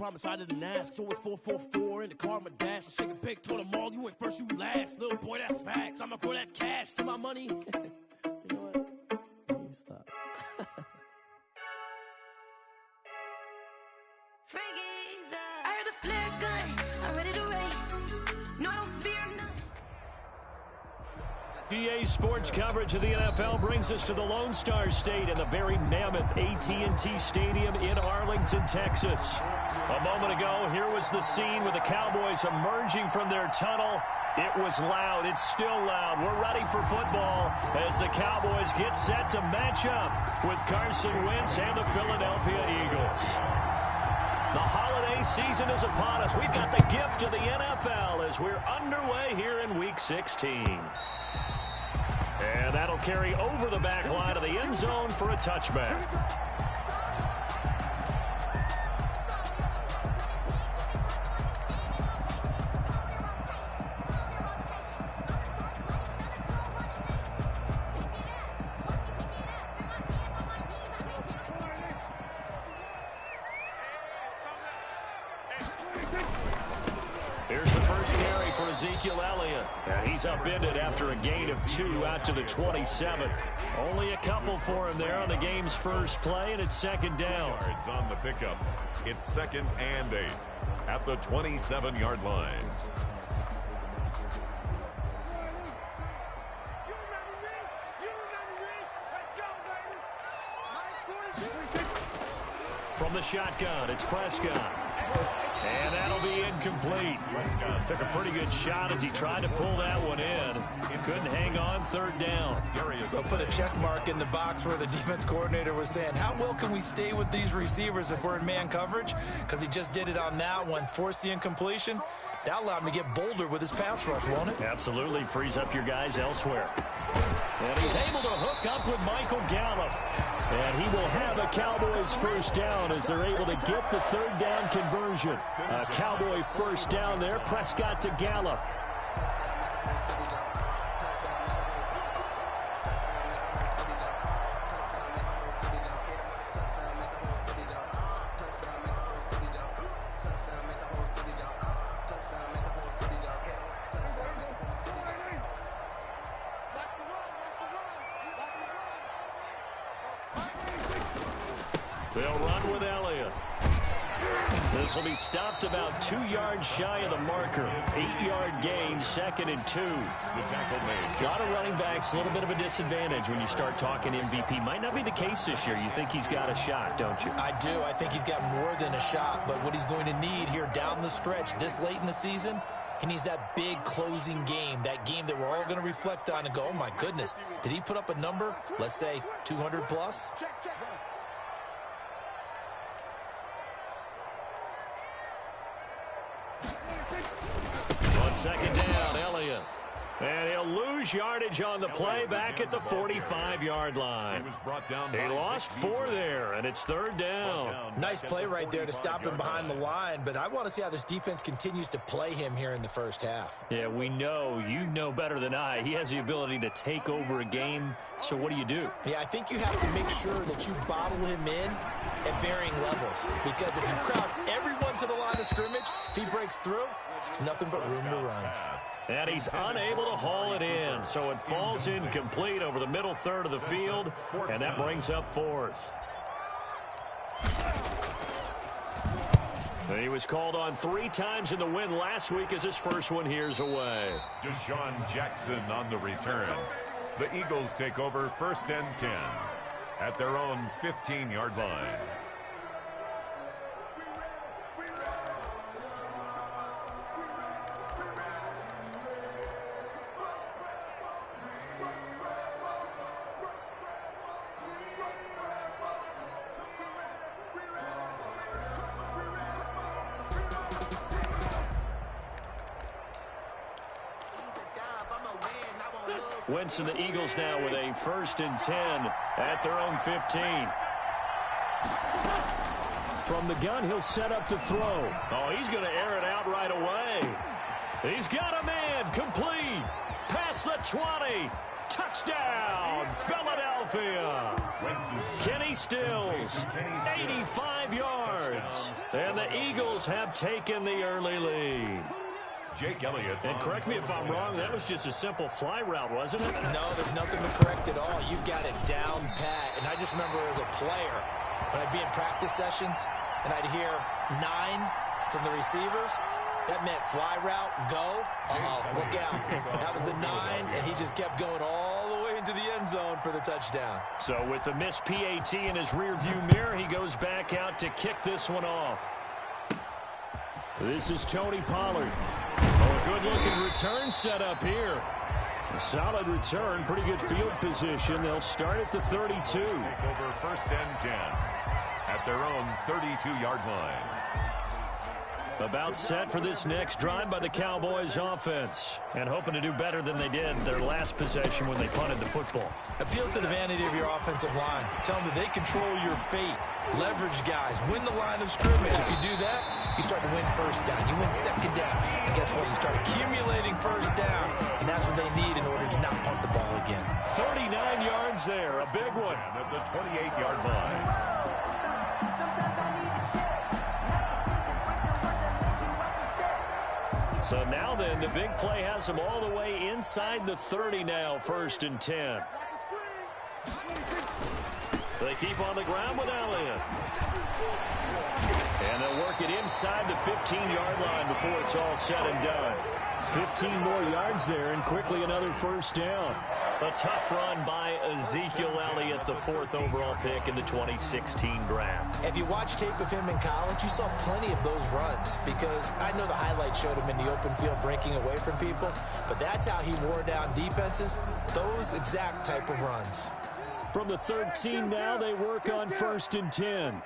promise I didn't ask. So it's 444 in the car, my dash. I shake a big, told them all, you went first, you last. Little boy, that's facts. I'ma throw that cash to my money. You know what? Let me stop. I heard a flare gun, I'm ready to race. No, I don't fear none. EA Sports coverage of the NFL brings us to the Lone Star State in the very mammoth AT&T Stadium in Arlington, Texas. A moment ago, here was the scene with the Cowboys emerging from their tunnel. It was loud. It's still loud. We're ready for football as the Cowboys get set to match up with Carson Wentz and the Philadelphia Eagles. The holiday season is upon us. We've got the gift of the NFL as we're underway here in Week 16. And that'll carry over the back line of the end zone for a touchback. Here's the first carry for Ezekiel Elliott. And he's upended after a gain of 2 out to the 27. Only a couple for him there on the game's first play, and it's second down. Yards on the pickup. It's 2nd and 8 at the 27-yard line. From the shotgun, it's Prescott. And that'll be incomplete. Prescott took a pretty good shot as he tried to pull that one in. He couldn't hang on, third down. They'll put a check mark in the box where the defense coordinator was saying, how well can we stay with these receivers if we're in man coverage? Because he just did it on that one, forced the incompletion. That allowed him to get bolder with his pass rush, won't it? Absolutely, frees up your guys elsewhere. And he's able to hook up with Michael Gallup. And he will have a Cowboys first down as they're able to get the third down conversion. A Cowboy first down there, Prescott to Gallup. They'll run with Elliott. This will be stopped about 2 yards shy of the marker. 8-yard gain, 2nd and 2. The tackle made. A lot of running backs, a little bit of a disadvantage when you start talking MVP. Might not be the case this year. You think he's got a shot, don't you? I do. I think he's got more than a shot. But what he's going to need here down the stretch this late in the season, he needs that big closing game, that game that we're all going to reflect on and go, oh, my goodness, did he put up a number, let's say 200 plus? On second down, Elliott. And he'll lose yardage on the play back at the 45-yard line. He lost 4 there, and it's third down. Nice play right there to stop him behind the line, but I want to see how this defense continues to play him here in the first half. Yeah, we know. You know better than I. He has the ability to take over a game, so what do you do? Yeah, I think you have to make sure that you bottle him in at varying levels, because if you crowd everyone to the line of scrimmage, if he breaks through, there's nothing but room to run. And he's unable to haul it in, so it falls incomplete over the middle third of the field, and that brings up 4th. And he was called on 3 times in the win last week as his first one here's away. Deshaun Jackson on the return. The Eagles take over 1st and 10 at their own 15-yard line. Wentz and the Eagles now with a 1st and 10 at their own 15. From the gun, he'll set up to throw. Oh, he's going to air it out right away. He's got a man complete. Past the 20. Touchdown, Philadelphia. Kenny Stills, 85 yards. And the Eagles have taken the early lead. Jake Elliott. And correct me if I'm wrong, that was just a simple fly route, wasn't it? No, there's nothing to correct at all. You've got it down pat. And I just remember as a player, when I'd be in practice sessions and I'd hear 9 from the receivers, that meant fly route, go. Look out. That was the 9, and he just kept going all the way into the end zone for the touchdown. So with the missed PAT in his rearview mirror, he goes back out to kick this one off. This is Tony Pollard. Oh, a good-looking return set up here. A solid return, pretty good field position. They'll start at the 32. Take over first and 10 at their own 32-yard line. About set for this next drive by the Cowboys offense. And hoping to do better than they did their last possession when they punted the football. Appeal to the vanity of your offensive line. Tell them that they control your fate. Leverage guys. Win the line of scrimmage. If you do that, you start to win first down. You win second down. And guess what? You start accumulating first downs. And that's what they need in order to not punt the ball again. 39 yards there. A big one. At the 28-yard line. So now then, the big play has them all the way inside the 30 now, 1st and 10. They keep on the ground with Elliott. And they'll work it inside the 15-yard line before it's all said and done. 15 more yards there, and quickly another first down. A tough run by Ezekiel Elliott, the 4th overall pick in the 2016 draft. If you watch tape of him in college, you saw plenty of those runs, because I know the highlights showed him in the open field breaking away from people, but that's how he wore down defenses, those exact type of runs. From the 13 now, they work on 1st and 10.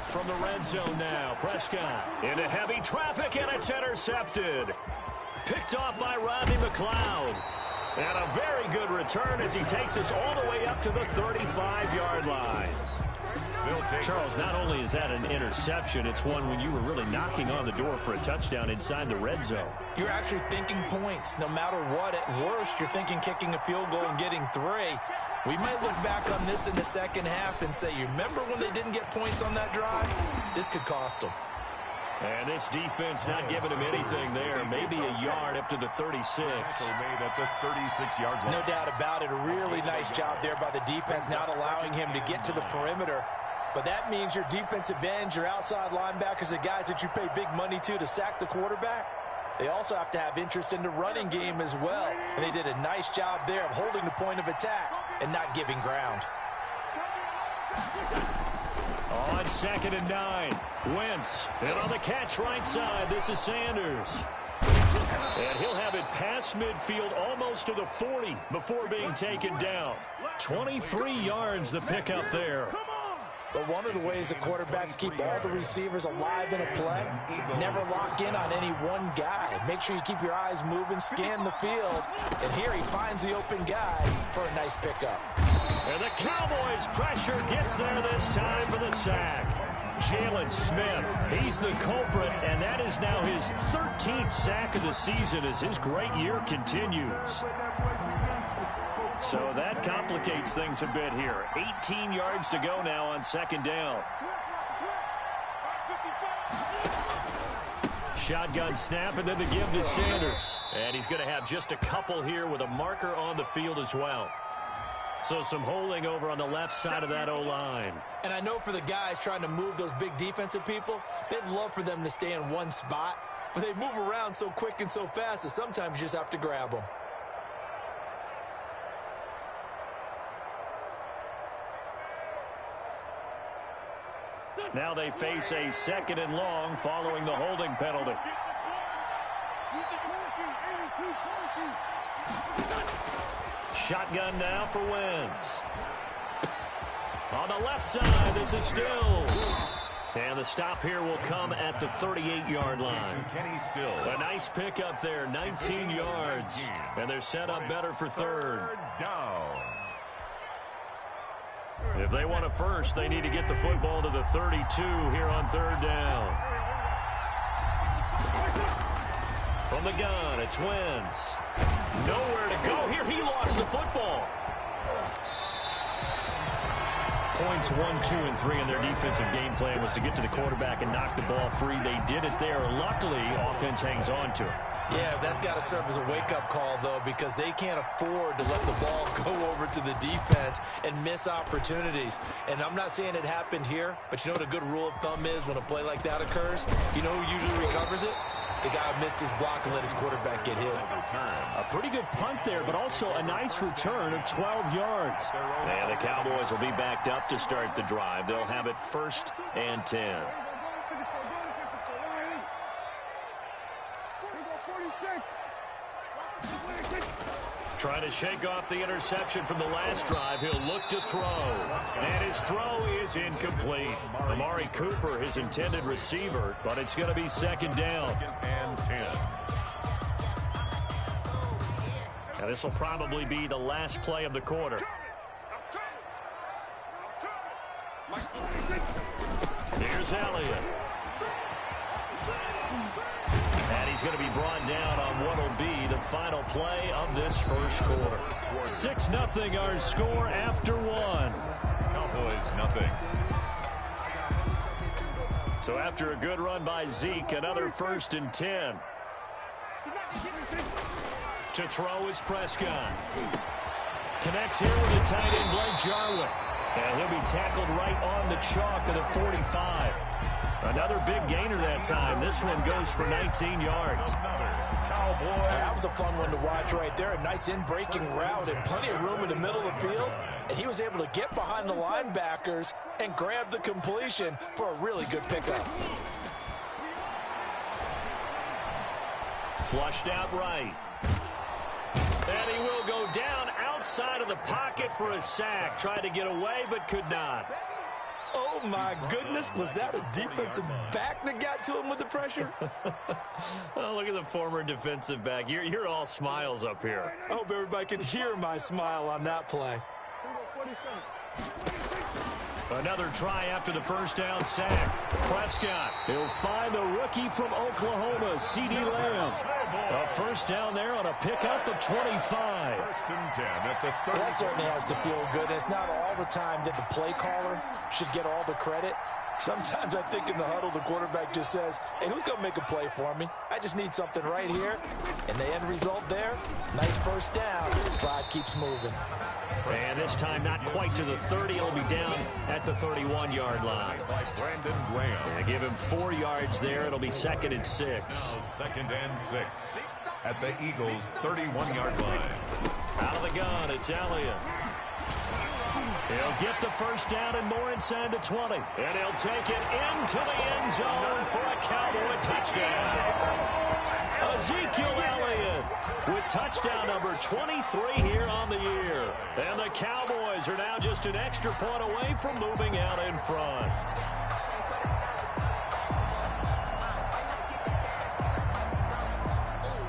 From the red zone now, Prescott into heavy traffic, and it's intercepted. Picked off by Rodney McLeod. And a very good return as he takes us all the way up to the 35-yard line. Charles, not only is that an interception, it's one when you were really knocking on the door for a touchdown inside the red zone. You're actually thinking points. No matter what, at worst, you're thinking kicking a field goal and getting 3. We might look back on this in the second half and say, you remember when they didn't get points on that drive? This could cost them. And this defense not giving him anything there. Maybe a yard up to the 36. So made at the 36-yard line. No doubt about it. A really nice job there by the defense, not allowing him to get to the perimeter. But that means your defensive ends, your outside linebackers, the guys that you pay big money to sack the quarterback, they also have to have interest in the running game as well. And they did a nice job there of holding the point of attack and not giving ground. On 2nd and 9, Wentz. And on the catch right side, this is Sanders. And he'll have it past midfield almost to the 40 before being taken down. 23 yards the pickup there. But one of the ways the quarterbacks keep all the receivers alive in a play, never lock in on any one guy. Make sure you keep your eyes moving, scan the field. And here he finds the open guy for a nice pickup. And the Cowboys' pressure gets there this time for the sack. Jalen Smith, he's the culprit, and that is now his 13th sack of the season as his great year continues. So that complicates things a bit here. 18 yards to go now on 2nd down. Shotgun snap, and then the give to Sanders. And he's going to have just a couple here with a marker on the field as well. So some holding over on the left side of that O-line. And I know for the guys trying to move those big defensive people, they'd love for them to stay in one spot. But they move around so quick and so fast that sometimes you just have to grab them. Now they face a 2nd and long following the holding penalty. Shotgun now for Wentz. On the left side, this is Stills. And the stop here will come at the 38-yard line. A nice pickup there, 19 yards. And they're set up better for 3rd down. If they want a first, they need to get the football to the 32 here on 3rd down. From the gun, it's Wentz. Nowhere to go. Here he lost the football. Points 1, 2, and 3 in their defensive game plan was to get to the quarterback and knock the ball free. They did it there. Luckily, offense hangs on to it. Yeah, that's got to serve as a wake-up call, though, because they can't afford to let the ball go over to the defense and miss opportunities. And I'm not saying it happened here, but you know what a good rule of thumb is when a play like that occurs? You know who usually recovers it? The guy who missed his block and let his quarterback get hit. A pretty good punt there, but also a nice return of 12 yards. And the Cowboys will be backed up to start the drive. They'll have it 1st and 10. Trying to shake off the interception from the last drive. He'll look to throw. And his throw is incomplete. Amari Cooper, his intended receiver, but it's going to be 2nd down. 2nd and 10. Now this will probably be the last play of the quarter. Here's Elliott. And he's going to be brought down on what will be the final play of this first quarter. 6-0 our score after 1. Cowboys nothing. So after a good run by Zeke, another 1st and 10. To throw is Prescott. Connects here with the tight end, Blake Jarwin. And he'll be tackled right on the chalk of the 45. Another big gainer that time. This one goes for 19 yards. That was a fun one to watch right there. A nice in-breaking route and plenty of room in the middle of the field. And he was able to get behind the linebackers and grab the completion for a really good pickup. Flushed out right. And he will go down outside of the pocket for a sack. Tried to get away, but could not. Oh, my goodness. Was that a defensive back that got to him with the pressure? Oh, look at the former defensive back. You're all smiles up here. I hope everybody can hear my smile on that play. Another try after the 1st down sack. Prescott. He'll find the rookie from Oklahoma, C.D. Lamb. A 1st down there on a pickup of 25. 1st and 10 at the 30. That certainly has to feel good. It's not all the time that the play caller should get all the credit. Sometimes I think in the huddle, the quarterback just says, hey, who's going to make a play for me? I just need something right here. And the end result there, nice 1st down. Drive keeps moving. And this time not quite to the 30. It'll be down at the 31-yard line. By Brandon Graham. And give him 4 yards there. It'll be 2nd and 6. Now 2nd and 6 at the Eagles' 31-yard line. Out of the gun, it's Elliott. He'll get the 1st down and more inside the 20. And he'll take it into the end zone for a Cowboy touchdown. Ezekiel Elliott with touchdown number 23 here on the year. And the Cowboys are now just an extra point away from moving out in front.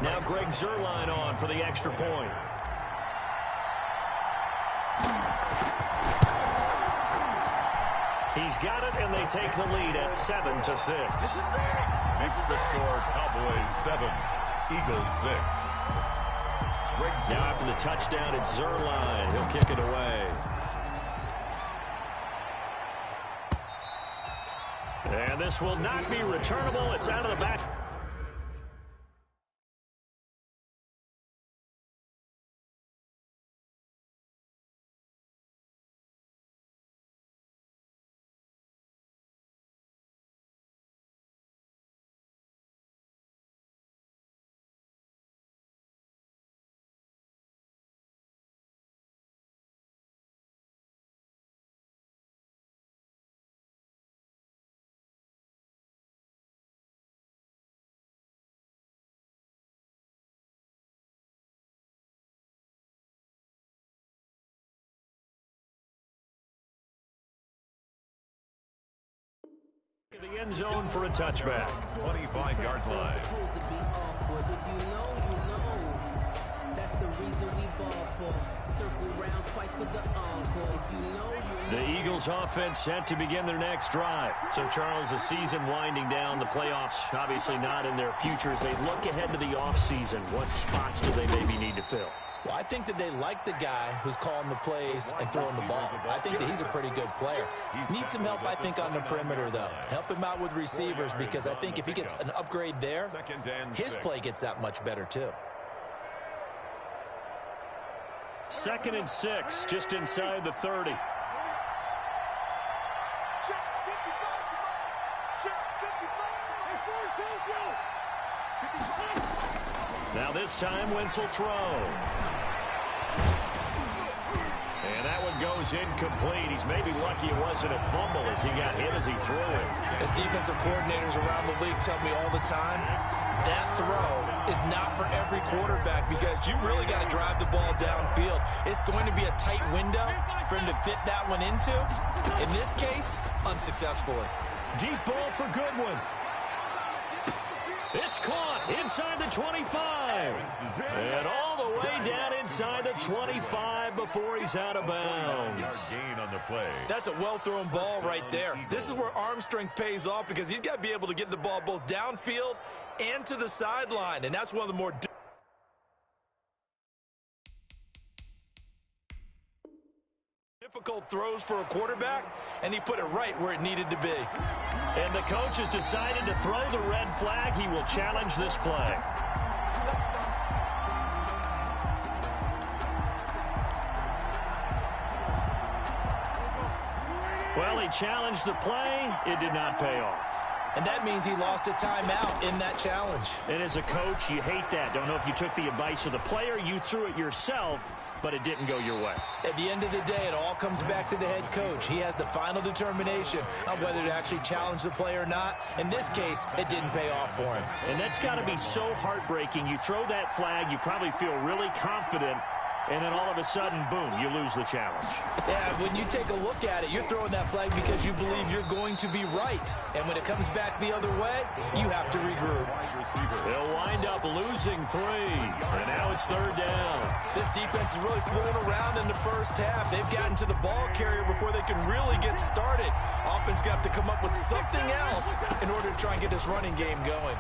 Now Greg Zuerlein on for the extra point. He's got it, and they take the lead at 7-6. Makes the score Cowboys 7, Eagles 6. Now after the touchdown, it's Zuerlein. He'll kick it away. And this will not be returnable. It's out of the back. The end zone for a touchback. 25-yard line. That's the reason we ball for. Circle round twice for the encore. If you know, you know. The Eagles offense set to begin their next drive. So, Charles, the season winding down, the playoffs obviously not in their future. As they look ahead to the offseason, what spots do they maybe need to fill? Well, I think that they like the guy who's calling the plays and throwing the ball. I think that he's a pretty good player. Needs some help, I think, on the perimeter, though. Help him out with receivers, because I think if he gets an upgrade there, his play gets that much better, too. 2nd and 6, just inside the 30. Now this time, Wentz will throw. And that one goes incomplete. He's maybe lucky it wasn't a fumble as he got hit as he threw it. As defensive coordinators around the league tell me all the time, that throw is not for every quarterback, because you really got to drive the ball downfield. It's going to be a tight window for him to fit that one into. In this case, unsuccessfully. Deep ball for Goodwin. It's caught inside the 25. And all the way down inside the 25 before he's out of bounds. Gain on the play. That's a well-thrown ball right there. This is where arm strength pays off, because he's got to be able to get the ball both downfield and to the sideline. And that's one of the more difficult throws for a quarterback, and he put it right where it needed to be. And the coach has decided to throw the red flag. He will challenge this play. Well, he challenged the play. It did not pay off. And that means he lost a timeout in that challenge. And as a coach, you hate that. Don't know if you took the advice of the player, you threw it yourself, but it didn't go your way. At the end of the day, it all comes back to the head coach. He has the final determination on whether to actually challenge the play or not. In this case, it didn't pay off for him. And that's got to be so heartbreaking. You throw that flag, you probably feel really confident, and then all of a sudden, boom, you lose the challenge. Yeah, when you take a look at it, you're throwing that flag because you believe you're going to be right. And when it comes back the other way, you have to regroup. They'll wind up losing 3. And now it's 3rd down. This defense is really fooling around in the first half. They've gotten to the ball carrier before they can really get started. Offense got to come up with something else in order to try and get this running game going.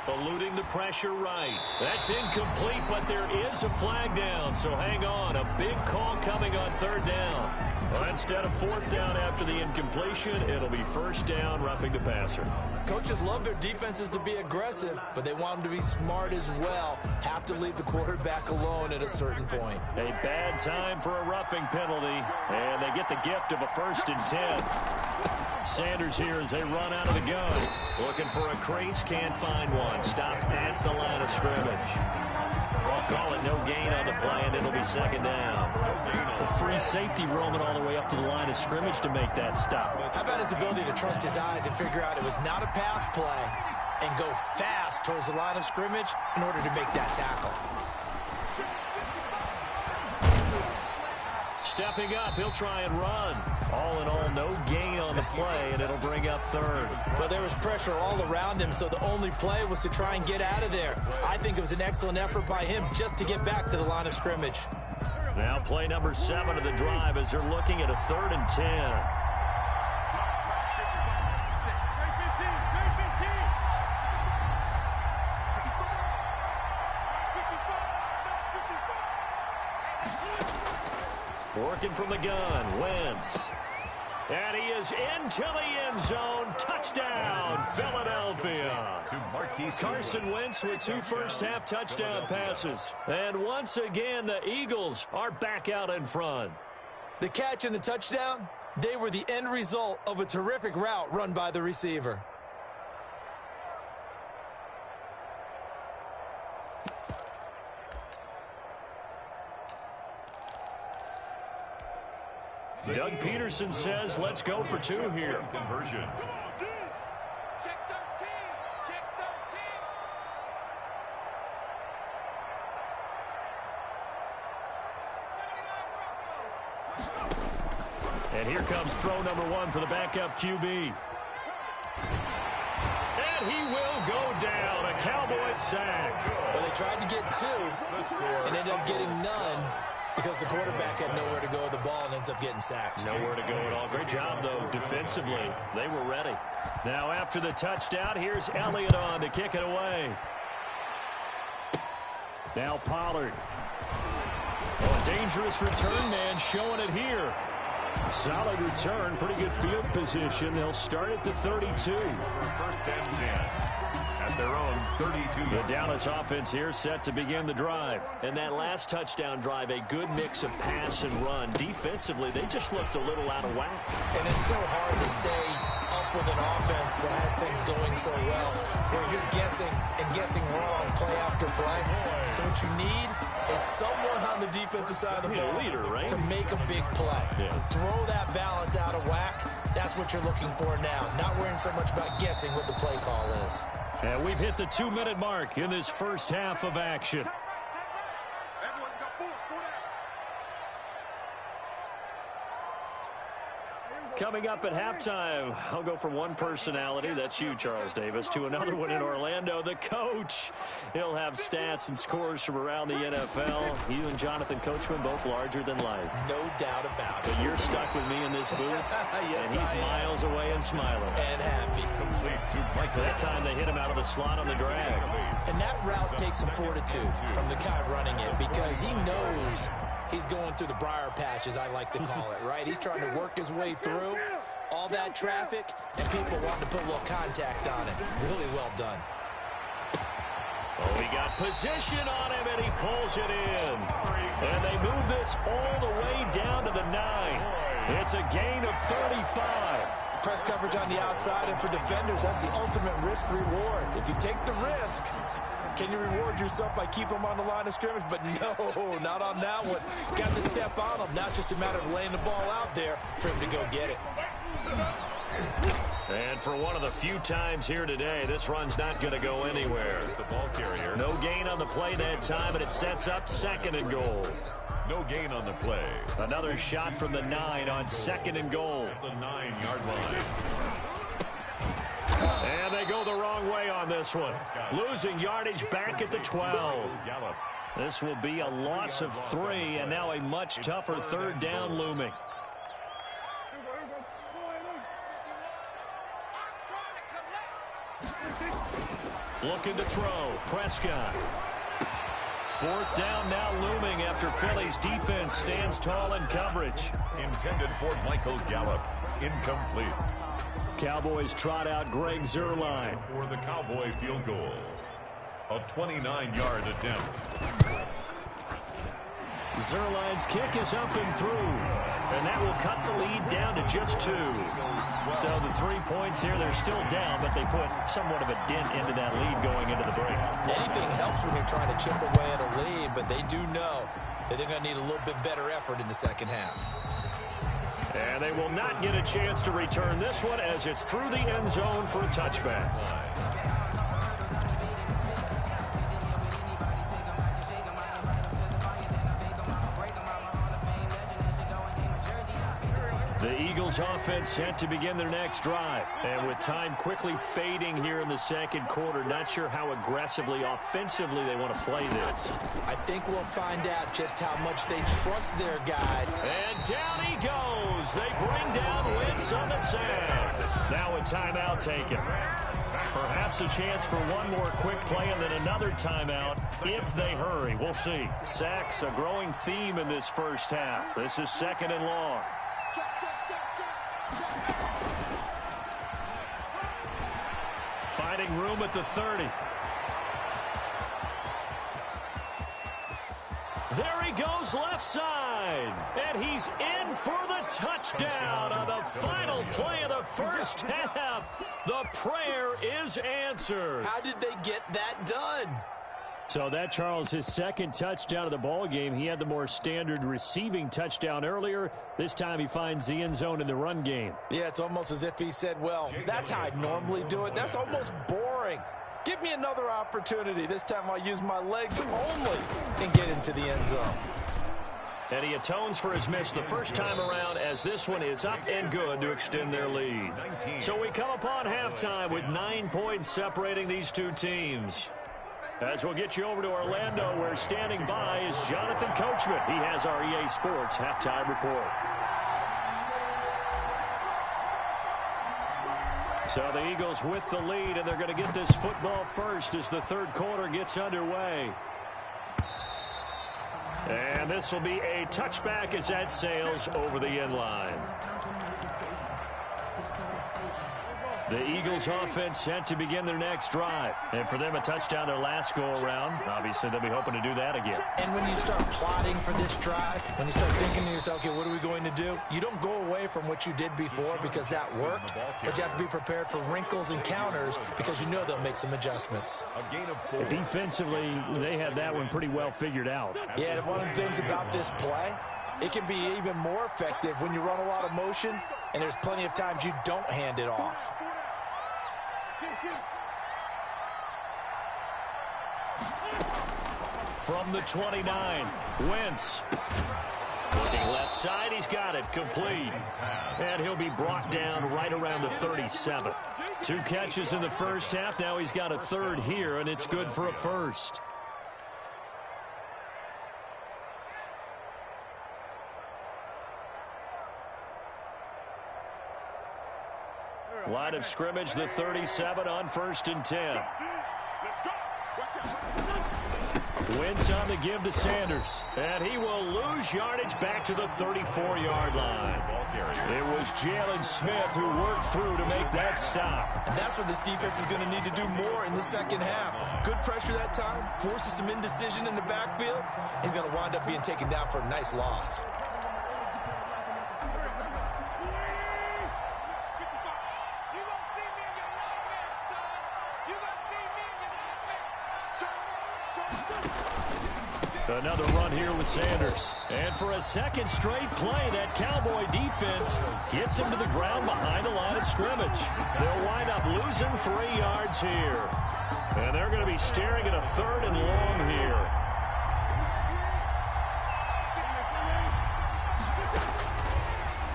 Eluding the pressure right. That's incomplete, but there is a flag down, so hang on. A big call coming on 3rd down. Well, instead of 4th down after the incompletion, it'll be 1st down, roughing the passer. Coaches love their defenses to be aggressive, but they want them to be smart as well. Have to leave the quarterback alone at a certain point. A bad time for a roughing penalty, and they get the gift of a 1st and 10. Sanders here as they run out of the gun. Looking for a crease, can't find one. Stopped at the line of scrimmage. I'll call it no gain on the play, and it'll be 2nd down. A free safety roaming all the way up to the line of scrimmage to make that stop. How about his ability to trust his eyes and figure out it was not a pass play and go fast towards the line of scrimmage in order to make that tackle? Stepping up, he'll try and run. All in all, no gain on the play, and it'll bring up 3rd. Well, there was pressure all around him, so the only play was to try and get out of there. I think it was an excellent effort by him just to get back to the line of scrimmage. Now play number 7 of the drive as they're looking at a 3rd and 10. Working from the gun, Wentz. And he is into the end zone. Touchdown, Philadelphia. Carson Wentz with 2 first-half touchdown passes. And once again, the Eagles are back out in front. The catch and the touchdown, they were the end result of a terrific route run by the receiver. Doug Peterson says, let's go for 2 here. Conversion. Check 13. Check 13. And here comes throw number 1 for the backup QB. And he will go down. A Cowboy a sack. Well, they tried to get 2 and ended up getting none because the quarterback had nowhere to go with the ball and ends up getting sacked. Nowhere to go at all. Great job, though, defensively. They were ready. Now, after the touchdown, here's Elliott on to kick it away. Now Pollard. Oh, a dangerous return man showing it here. Solid return, pretty good field position. They'll start at the 32. 1st and 10 at their own 32. The Dallas offense here set to begin the drive. And that last touchdown drive, a good mix of pass and run. Defensively, they just looked a little out of whack. And it's so hard to stay up with an offense that has things going so well, where you're guessing wrong play after play. So what you need is someone on the defensive side of the ball leader, right? to make a big play. Yeah. Throw that balance out of whack. That's what you're looking for now. Not worrying so much about guessing what the play call is. And we've hit the 2-minute mark in this first half of action. Coming up at halftime, I'll go from one personality, that's you, Charles Davis, to another one in Orlando, the coach. He'll have stats and scores from around the NFL. You and Jonathan Coachman, both larger than life. No doubt about it. But you're stuck with me in this booth, yes, and he's miles away and smiling. And happy. That time they hit him out of the slot on the drag. And that route takes some fortitude from the guy running it because he knows he's going through the briar patch, as I like to call it, right? He's trying to work his way through all that traffic, and people wanting to put a little contact on it. Really well done. Oh, he got position on him, and he pulls it in. And they move this all the way down to the 9. It's a gain of 35. Press coverage on the outside, and for defenders, that's the ultimate risk-reward. If you take the risk, can you reward yourself by keeping them on the line of scrimmage? But no, not on that one. Got to step on them. Now it's just a matter of laying the ball out there for him to go get it. And for one of the few times here today, this run's not going to go anywhere. The ball carrier. No gain on the play that time, and it sets up 2nd and goal. No gain on the play. Another shot from the 9 on 2nd and goal. At the 9-yard line. And they go the wrong way on this one. Losing yardage back at the 12. This will be a loss of 3, and now a much tougher 3rd down looming. Looking to throw. Prescott. 4th down now looming after Philly's defense stands tall in coverage. Intended for Michael Gallup. Incomplete. Cowboys trot out Greg Zuerlein. For the Cowboy field goal. A 29-yard attempt. Zuerlein's kick is up and through. And that will cut the lead down to just 2. So the 3 points here, they're still down, but they put somewhat of a dent into that lead going into the break. Anything helps when you're trying to chip away at a lead, but they do know that they're going to need a little bit better effort in the second half. And they will not get a chance to return this one as it's through the end zone for a touchback. The Eagles offense set to begin their next drive. And with time quickly fading here in the 2nd quarter, not sure how aggressively, offensively they want to play this. I think we'll find out just how much they trust their guy. And down he goes. They bring down Wentz on the sand. Now a timeout taken. Perhaps a chance for one more quick play and then another timeout if they hurry. We'll see. Sacks, a growing theme in this first half. This is 2nd and long. Finding room at the 30. There he goes left side. And he's in for the touchdown on the final play of the first half. The prayer is answered. How did they get that done? So that, Charles, his 2nd touchdown of the ball game. He had the more standard receiving touchdown earlier. This time he finds the end zone in the run game. Yeah, it's almost as if he said, well, that's how I normally do it. That's almost boring. Give me another opportunity. This time I'll use my legs only and get into the end zone. And he atones for his miss the first time around as this one is up and good to extend their lead. So we come upon halftime with 9 points separating these two teams. As we'll get you over to Orlando, where standing by is Jonathan Coachman. He has our EA Sports halftime report. So the Eagles with the lead, and they're going to get this football first as the third quarter gets underway. And this will be a touchback as that sails over the end line. The Eagles offense set to begin their next drive. And for them, a touchdown their last go-around. Obviously, they'll be hoping to do that again. And when you start plotting for this drive, when you start thinking to yourself, okay, what are we going to do? You don't go away from what you did before because that worked. But you have to be prepared for wrinkles and counters because you know they'll make some adjustments. Defensively, they have that one pretty well figured out. Yeah, and one of the things about this play, it can be even more effective when you run a lot of motion and there's plenty of times you don't hand it off. From the 29, Wentz. Looking left side, he's got it, complete. And he'll be brought down right around the 37. 2 catches in the first half. Now he's got a third here, and it's good for a first. Line of scrimmage, the 37 on 1st and 10. Wentz on the give to Sanders. And he will lose yardage back to the 34-yard line. It was Jalen Smith who worked through to make that stop. And that's what this defense is going to need to do more in the second half. Good pressure that time, forces some indecision in the backfield. He's going to wind up being taken down for a nice loss. Another run here with Sanders. And for a second straight play, that Cowboy defense gets him to the ground behind the line of scrimmage. They'll wind up losing 3 yards here. And they're going to be staring at a 3rd and long here.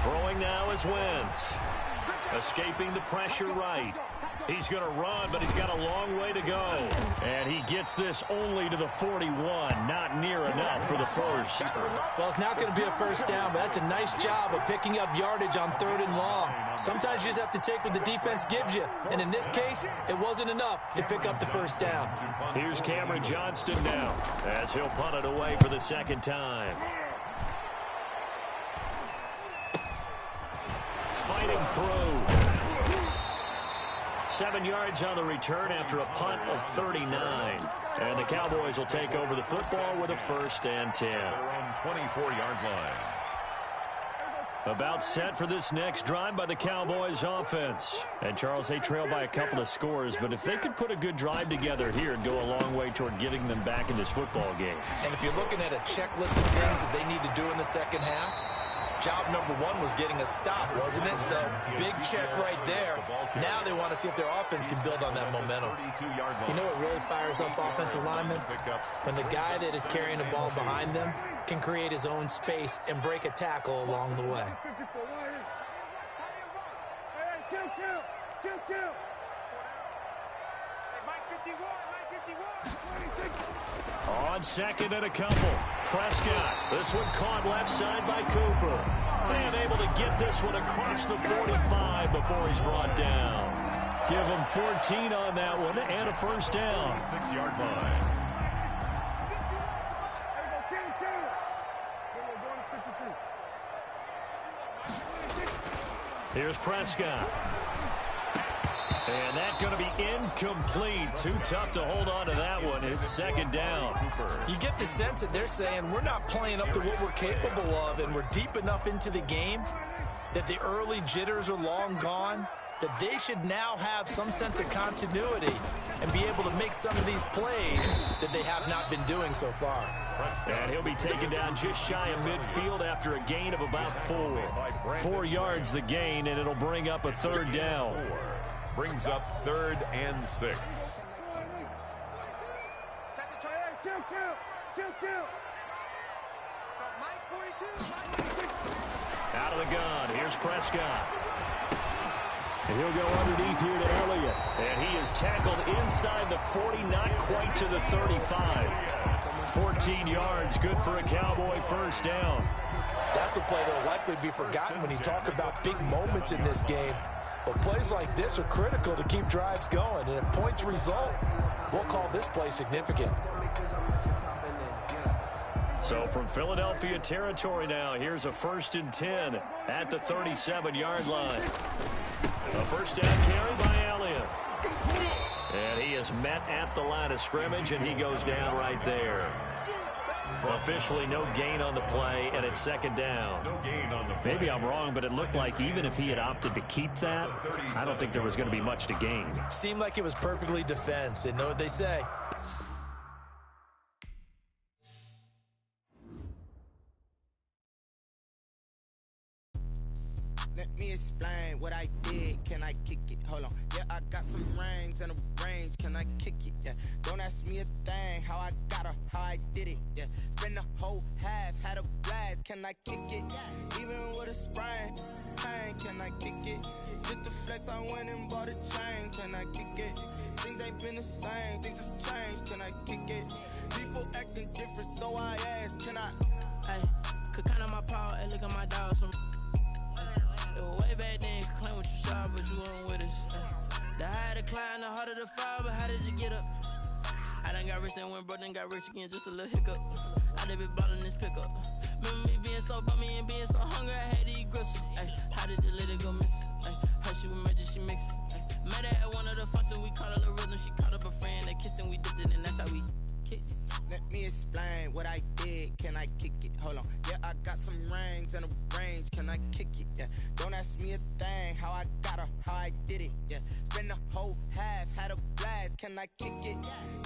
Throwing now is Wentz. Escaping the pressure right. He's going to run, but he's got a long way to go. And he gets this only to the 41. Not near enough for the first. Well, it's not going to be a first down, but that's a nice job of picking up yardage on 3rd and long. Sometimes you just have to take what the defense gives you. And in this case, it wasn't enough to pick up the first down. Here's Cameron Johnston now as he'll punt it away for the second time. Fighting through. 7 yards on the return after a punt of 39. And the Cowboys will take over the football with a 1st and 10. Around 24-yard line. About set for this next drive by the Cowboys offense. And Charles, they trail by a couple of scores, but if they could put a good drive together here, it'd go a long way toward getting them back in this football game. And if you're looking at a checklist of things that they need to do in the second half, job number 1 was getting a stop, wasn't it? So big check right there. Now they want to see if their offense can build on that momentum. You know what really fires up offensive linemen? When the guy that is carrying the ball behind them can create his own space and break a tackle along the way. On 2nd and a couple. Prescott. This one caught left side by Cooper. And able to get this one across the 45 before he's brought down. Give him 14 on that one and a first down. 6-yard line. Here's Prescott. And that's going to be incomplete. Too tough to hold on to that one. It's 2nd down. You get the sense that they're saying we're not playing up to what we're capable of, and we're deep enough into the game that the early jitters are long gone, that they should now have some sense of continuity and be able to make some of these plays that they have not been doing so far. And he'll be taken down just shy of midfield after a gain of about 4. 4 yards the gain, and it'll bring up a 3rd down. Brings up 3rd and 6. Out of the gun. Here's Prescott. And he'll go underneath here to Elliott. And he is tackled inside the 40, not quite to the 35. 14 yards, good for a Cowboy first down. That's a play that will likely be forgotten when you talk about big moments in this game. But plays like this are critical to keep drives going. And if points result, we'll call this play significant. So from Philadelphia territory now, here's a 1st and 10 at the 37-yard line. A first down carry by Elliott. And he is met at the line of scrimmage, and he goes down right there. Officially no gain on the play, and it's 2nd down. No gain on the play. Maybe I'm wrong, but it looked like even if he had opted to keep that, I don't think there was going to be much to gain. Seemed like it was perfectly defense, and know what they say. Let me explain what I did. Can I kick it? Hold on. Yeah, I got some rings and a range. Can I kick it? Yeah. Don't ask me a thing. How I got her, how I did it. Yeah. Spend the whole half, had a blast. Can I kick it? Even with a sprain. Pain, can I kick it? Just the flex, I went and bought a chain. Can I kick it? Things ain't been the same. Things have changed. Can I kick it? People acting different, so I ask. Can I? Hey, could count on my power and look at my dogs from. It was way back then, could claim what you saw, but you weren't with us. The higher the climb, the harder the fall, but how did you get up? I done got rich and went broke, then got rich again, just a little hiccup. I done been ballin' this pickup. Remember me being so bummy and being so hungry, I had to eat gristle. Ay, how did the lady go miss? Ay, her she was magic, she mixed. Met her at one of the functions, we caught a little rhythm, she caught up a friend, they kissed and we dipped it, and that's how we kicked it. Let me explain what I did. Can I kick it? Hold on. Yeah, I got some rings and a range. Can I kick it? Yeah. Don't ask me a thing. How I got her, how I did it. Yeah. Spend the whole half, had a blast. Can I kick it?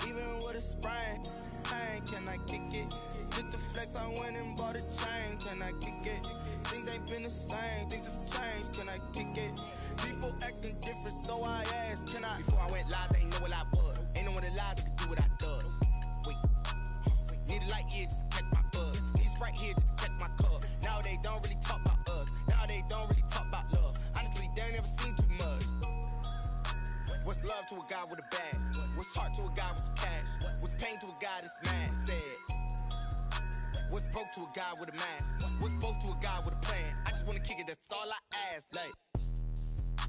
Even with a sprain. Pain, can I kick it? Just the flex, I went and bought a chain. Can I kick it? Things ain't been the same. Things have changed. Can I kick it? People acting different, so I asked. Can I? Before I went live, they ain't know what I was. Ain't no one alive that could do what I does. Need a light year just to catch my buzz. He's right here just to catch my cup. Now they don't really talk about us. Now they don't really talk about love. Honestly, they ain't never seen too much. What's love to a guy with a bag? What's heart to a guy with some cash? What's pain to a guy that's mad? Said. What's broke to a guy with a mask? What's both to a guy with a plan? I just wanna kick it, that's all I ask. Like,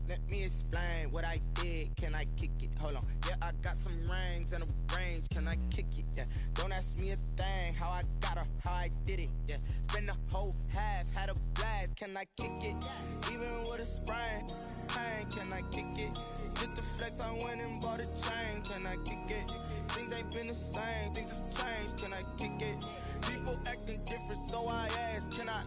let me explain what I did. Can I kick it? Hold on. Yeah, I got some rings and a range. Can I kick it? Yeah. Don't ask me a thing. How I got her, how I did it. Yeah. Spend the whole half, had a blast. Can I kick it? Even with a sprain. Pain, can I kick it? Just the flex, I went and bought a chain. Can I kick it? Things ain't been the same. Things have changed. Can I kick it? People acting different, so I ask. Can I?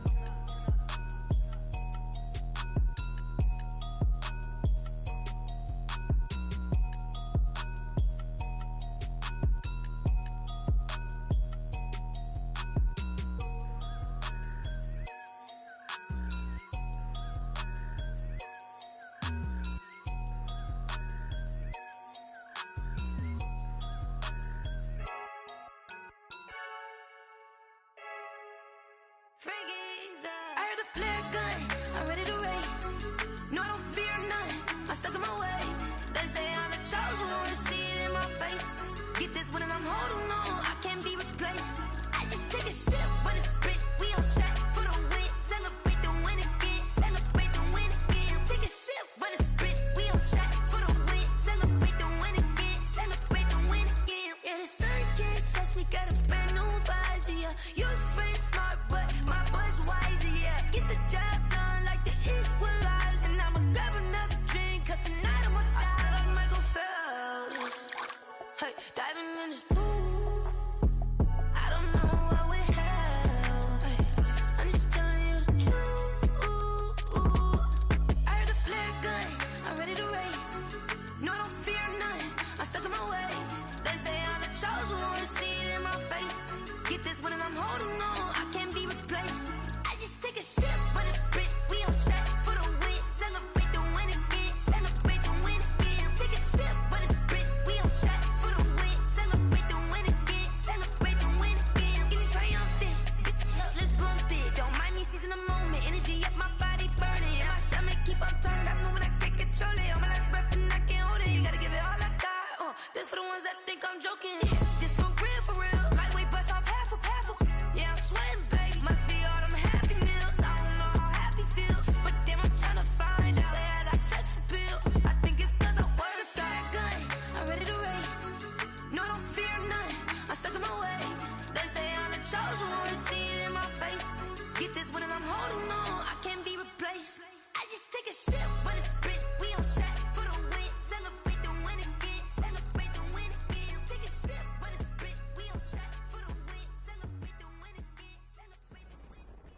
I heard the flare gun, I'm ready to race. No, I don't fear none, I'm stuck in my ways. They say I'm the chosen one, to see it in my face. Get this one and I'm holding on, I can't be replaced. I just take a sip when it's split, we on track for the win. Celebrate the win again, celebrate the win again. Take a sip when it's split, we on track for the win. Celebrate the win again, celebrate the win again. Yeah, the sun can't touch me, got a brand new visor, yeah. You're friend smart, but my boy's wiser, yeah. Get the job done like the equalizer. And I'ma grab another drink, cause tonight I'ma die. I feel like Michael Phelps. Hey, diving in this pool. I don't know what we have. Hey, I'm just telling you the truth. I heard the flare gun, I'm ready to race. No, I don't fear none, I'm stuck in my ways. They say I'm the chosen one, to see it in my face. Get this one and I'm holding on, I can't be replaced. I just take a sip when it's split, we on track for the win. Celebrate the win again, celebrate the win again. Take a sip when it's split, we on track for the win. Celebrate the win again, celebrate the win again. Get it triumphant, let's bump it. Don't mind me seizing the moment, energy up my body burning. And my stomach keep on turning, stop moving, I can't control it. joking. This so real for real. Lightweight bust off half a. Yeah, I'm sweating, babe. Must be all them happy meals. I don't know how happy feels, but damn, I'm trying to find. She say I got sex appeal. I think it's 'cause I work. Got a gun, I'm ready to race. No, I don't fear none. I'm stuck in my ways. They say I'm the chosen one. To see it in my face. Get this one and I'm holding on. I can't be replaced. I just take a sip, but it's split. We on track for the win. Celebrate the win again. Celebrate the win again. Take a sip, but it's split. We on track for the win. Celebrate the win again. Celebrate the win again.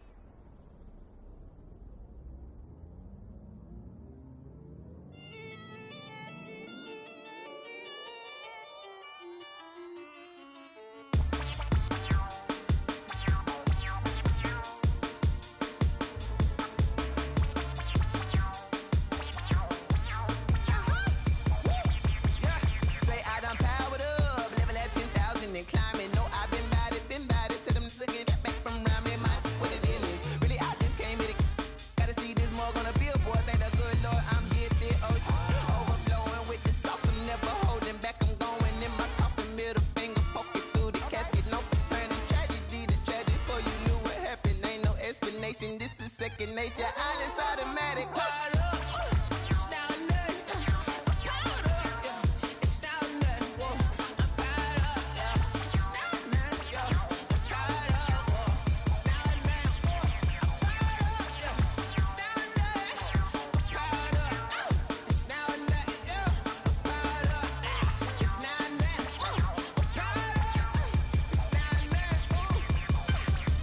Say I done powered up, level at 10,000 and climbing. No, I've been bad it to them looking back from around me. My what it is, really I just came here to gotta see this more gonna be a boy. Thank the good Lord I'm gifted. Oh, overflowing with the sauce, I'm never holding back. I'm going in my coffin, middle finger poking through the casket. No turning tragedy to tragic. Before you knew what happened, ain't no explanation. This is second nature. All is automatic.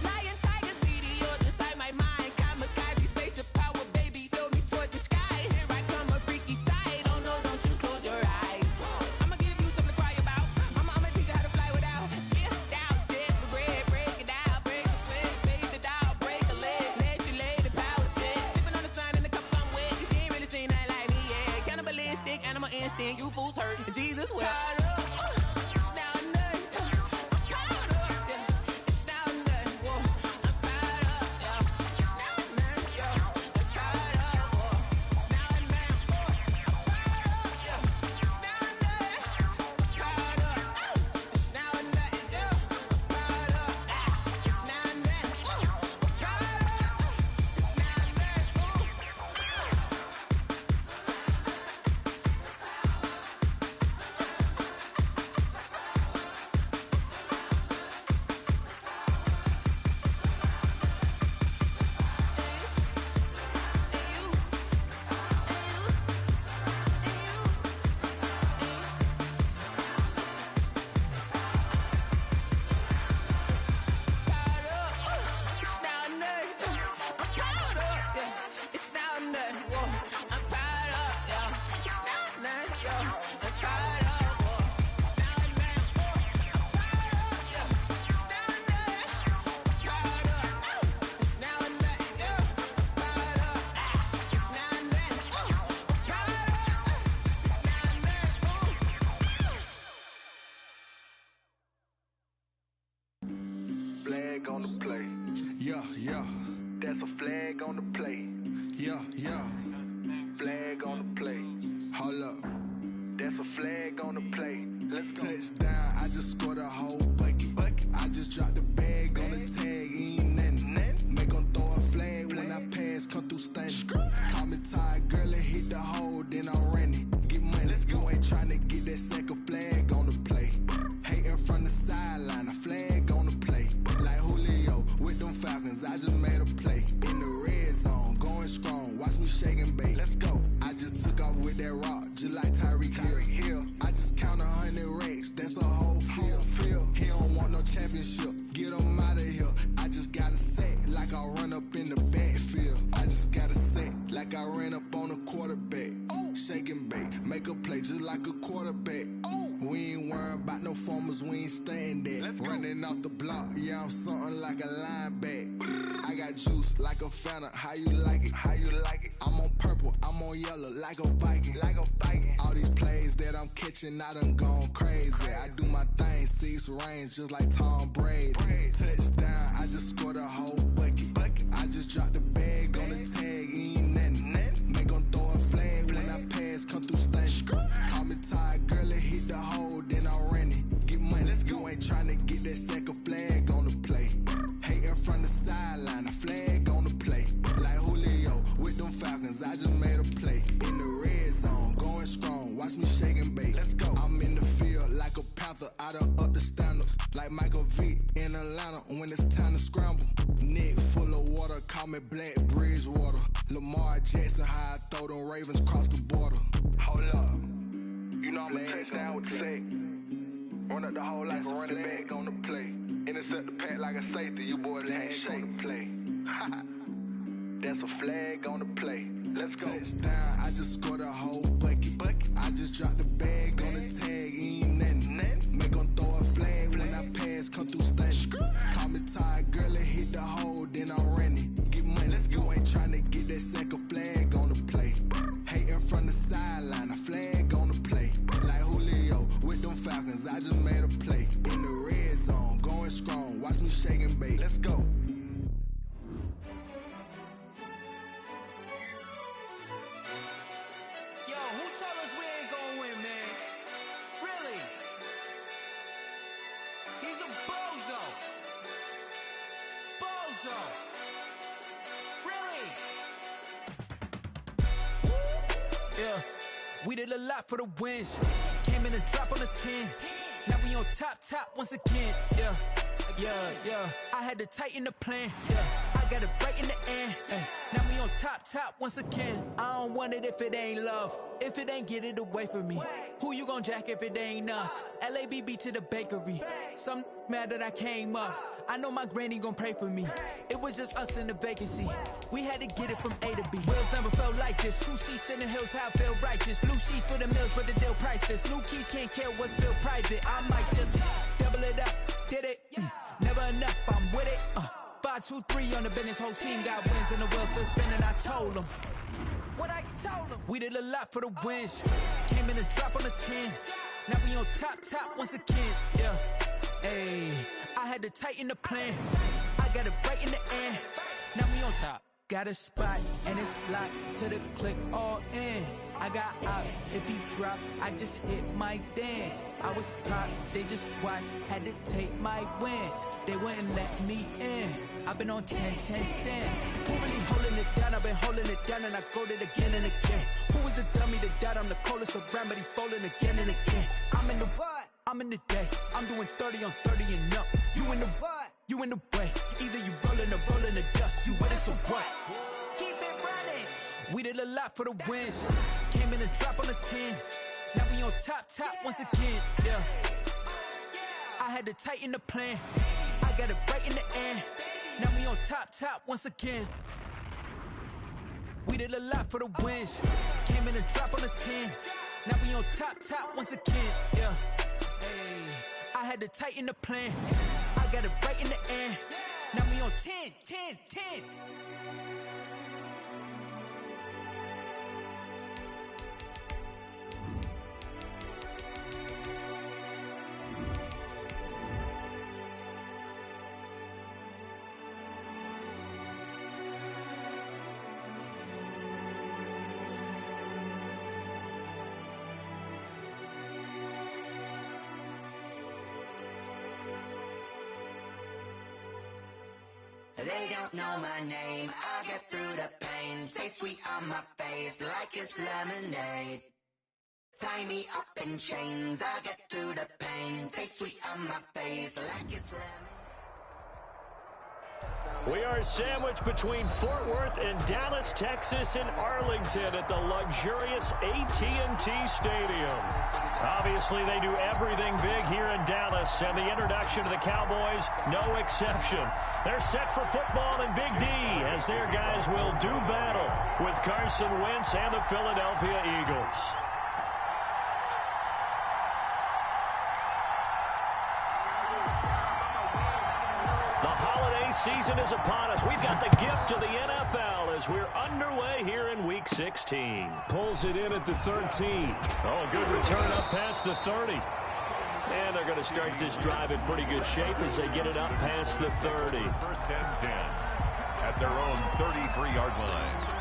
Lion, tigers, meteors inside my mind. Kamikaze, spaceship power, baby, sail me toward the sky. Here I come, a freaky side. Oh no, don't you close your eyes. I'ma give you something to cry about. I'ma teach you how to fly without fear. Doubt, just regret. Break it out, break the sweat, fade the dial, break a leg. Let you lay the power jet. Sipping on the sun in the cup somewhere. Cause she ain't really seen nothing like me yet. Cannibalistic, animal instinct. You fools hurt. Jesus will. Flag on the play. Yeah. That's a flag on the play. Yeah. Flag on the play. Hold up. That's a flag on the play. Let's go. Touchdown, I just scored a whole bucket. I just dropped the bag on the tag, ain't nothing. Make 'em throw a flag when I pass, come through stunning. Call me tired, girl, it hit the hole, then I'm running. Get money, you ain't tryna get that second flag on the play. Hating from the sideline, a flag on the play. Like Julio with them Falcons, I just made a play. In the red zone, going strong, watch me shake and bake. Let's go. I just took off with that rock, just like Tyreek Hill. I just count 100 racks, that's a whole field. He don't want no championship, get him out of here. I just got a sack, like I run up in the backfield. I just got a sack, like I ran up on a quarterback. Shake and bake, make a play just like a quarterback. We ain't worrying about no formers, we ain't staying there. Running off the block, yeah, I'm something like a linebacker. I got juice like a Fanta, how you like it? I'm on purple, I'm on yellow, like a Viking. All these plays that I'm catching, I done gone crazy. I do my thing, 6 range, just like Tom Brady. Touchdown, I just scored a whole bucket. I just dropped the bag on the tag, ain't nothing. Make 'em throw a flag when I pass, come through stunning. Call me tired, girl, it hit the hole, then I'm running. when it's time to scramble. Neck full of water, call me Black Bridgewater. Lamar Jackson, how I throw them Ravens across the border. Hold up. You know I'm a touchdown with the sack. Run up the whole like a running back on the play. Intercept the pack like a safety, you boys ain't shake the play. That's a flag on the play. Let's go. Touchdown, I just scored a whole bucket. I just dropped the bag on the tag, ain't nothing. Make them throw a flag when I pass, come through stunning. Call me tired, girl, and hit the hole, then I'm running. Get money, you ain't tryna get that second flag on the play. Hating from the sideline, a flag on the play. Like Julio with them Falcons, I just made a play. In the red zone, going strong, watch me shake and bake. Let's go. We did a lot for the wins. Came in a drop on the 10. Now we on top once again. Yeah. I had to tighten the plan. Yeah. I got it right in the end. Now we on top once again. I don't want it if it ain't love. If it ain't, get it away from me. Who you gon' jack if it ain't us? LABB to the bakery. Some mad that I came up. I know my granny gon' pray for me. It was just us in the vacancy. We had to get it from A to B. Wheels never felt like this. 2 seats in the hills, how I feel righteous. Blue sheets for the mills, but the deal priceless. New keys can't care what's still private. I might just double it up. Did it? Never enough, I'm with it. 5, 2, 3 on the business. Whole team got wins and the wheels still spinning. I told them what I told them. We did a lot for the wins. Came in a drop on the 10. Now we on top once again. Yeah. Hey, I had to tighten the plan. I got it right in the end. Now we on top. Got a spot and it's locked to the click all in. I got ops, if he drop, I just hit my dance. I was pop, they just watched, had to take my wins. They wouldn't let me in. I've been on 10 cents. Who really holding it down? I've been holding it down and I go it again and again. Who is the dummy that doubt? I'm the coldest around, but he folding again and again. I'm in the what? I'm in the day. I'm doing 30 on 30 and up. You in the what? You in the way. Either you rolling or rolling the dust. You with us or what? Keep it running. We did a lot for the wins. Came in a drop on the 10. Now we on top once again. Yeah. I had to tighten the plan. I got it right in the end. Now we on top once again. We did a lot for the wins. Came in a drop on the 10. Now we on top once again. Yeah. Hey, I had to tighten the plan. I got it right in the end. Now we on 10. They don't know my name, I get through the pain. Taste sweet on my face like it's lemonade. Tie me up in chains, I get through the pain. Taste sweet on my face like it's lemonade. We are sandwiched between Fort Worth and Dallas, Texas, and Arlington at the luxurious AT&T Stadium. Obviously, they do everything big here in Dallas, and the introduction to the Cowboys, no exception. They're set for football in Big D, as their guys will do battle with Carson Wentz and the Philadelphia Eagles. Season is upon us. We've got the gift of the NFL as we're underway here in Week 16. Pulls it in at the 13. Oh, a good return up past the 30. And they're going to start this drive in pretty good shape as they get it up past the 30. First and 10 at their own 33-yard line.